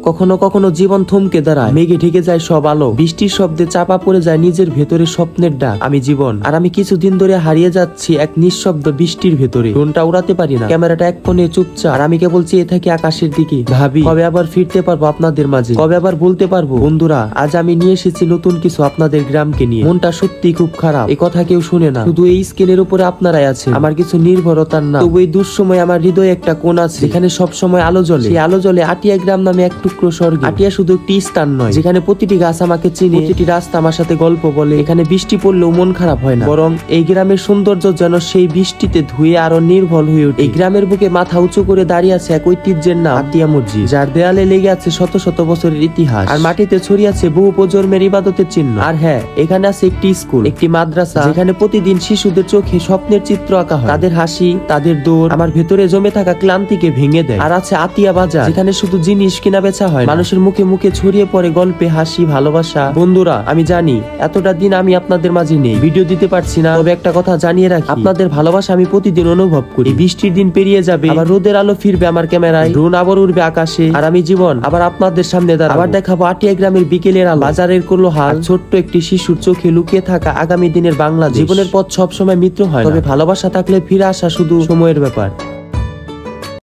কখনো কখনো জীবন থমকে দাঁড়ায়, মেঘে ঢেকে যায় সব আলো, বৃষ্টির শব্দে চাপা পড়ে যায় নিজের ভেতরে স্বপ্নের ডাক। আমি জীবন, আর আমি কিছুদিন ধরে হারিয়ে যাচ্ছি এক নিঃশব্দ বৃষ্টির ভেতরে। ড্রোনটা উড়াতে পারি না, ক্যামেরাটা এক কোণে চুপচাপ, আর আমি কেবল চেয়ে থাকি আকাশের দিকে। ভাবি কবে আবার ফিরতে পারবো আপনাদের মাঝে, কবে আবার বলতে পারবো বন্ধুরা আজ আমি নিয়ে এসেছি নতুন কিছু আপনাদের গ্রামকে নিয়ে। মনটা সত্যি খুব খারাপ, এই কথা কেউ শুনে না, শুধু এই স্কেলের উপরে আপনারাই আছেন। আমার কিছু নির্ভরতার না, তবু এই দুঃসময় আমার হৃদয়ে একটা কোণ আছে যেখানে সবসময় আলো জ্বলে। সেই আলো জ্বলে আটিয়া গ্রাম নামে এক টুকরো স্বর্গে। আটিয়া শুধু একটি স্থান নয় যেখানে প্রতিটি গাছ আমাকে চিনে, প্রতিটি রাস্তা আমার সাথে গল্প বলে। এখানে বৃষ্টি পড়লেও মন খারাপ হয় না, বরং এই গ্রামের সৌন্দর্য যেন সেই বৃষ্টিতে ধুয়ে আরো নির্ভল হয়ে ওঠে। এই গ্রামের বুকে মাথা উঁচু করে দাঁড়িয়ে আছে এক ঐতিহ্যের নাম আটিয়া মসজিদ, যার দেয়ালে লেগে আছে শত শত বছরের ইতিহাস, আর মাটিতে ছড়িয়ে আছে বহু প্রজন্মের ইবাদতের চিহ্ন। আর হ্যাঁ, এখানে আছে একটি স্কুল, একটি মাদ্রাসা, যেখানে প্রতিদিন শিশুদের চোখে স্বপ্নের চিত্র আঁকা হয়। তাদের হাসি, তাদের দৌড় আমার ভেতরে জমে থাকা ক্লান্তিকে ভেঙে দেয়। আর আছে আতিয়া বাজার, যেখানে শুধু জিনিস কিনা বেচা হয়, মানুষের মুখে মুখে ছড়িয়ে পড়ে গল্পে হাসি, ভালোবাসা। বন্ধুরা আমি জানি এতটা দিন আমি আপনাদের মাঝে নেই, ভিডিও দিতে পারছি না, তবে একটা কথা জানিয়ে রাখি, আপনাদের ভালোবাসা আমি প্রতিদিন অনুভব করি। বৃষ্টির দিন পেরিয়ে যাবে, আবার রোদের আলো ফিরবে আমার ক্যামেরায়, ড্রোন আবার উড়বে আকাশে, আর আমি জীবন আবার আপনাদের সামনে দাঁড়াবো। আবার দেখাবো আটিয়া গ্রামের বিকেলের আলো, বাজারের কোলাহল, ছোট্ট একটি শিশুর চোখে লুকিয়ে থাকা আগামী দিনের বাংলাদেশ। জীবনের পথ সবসময় মিত্র হয় না, তবে ভালোবাসা থাকলে ফিরে আসা শুধু সময়ের ব্যাপার।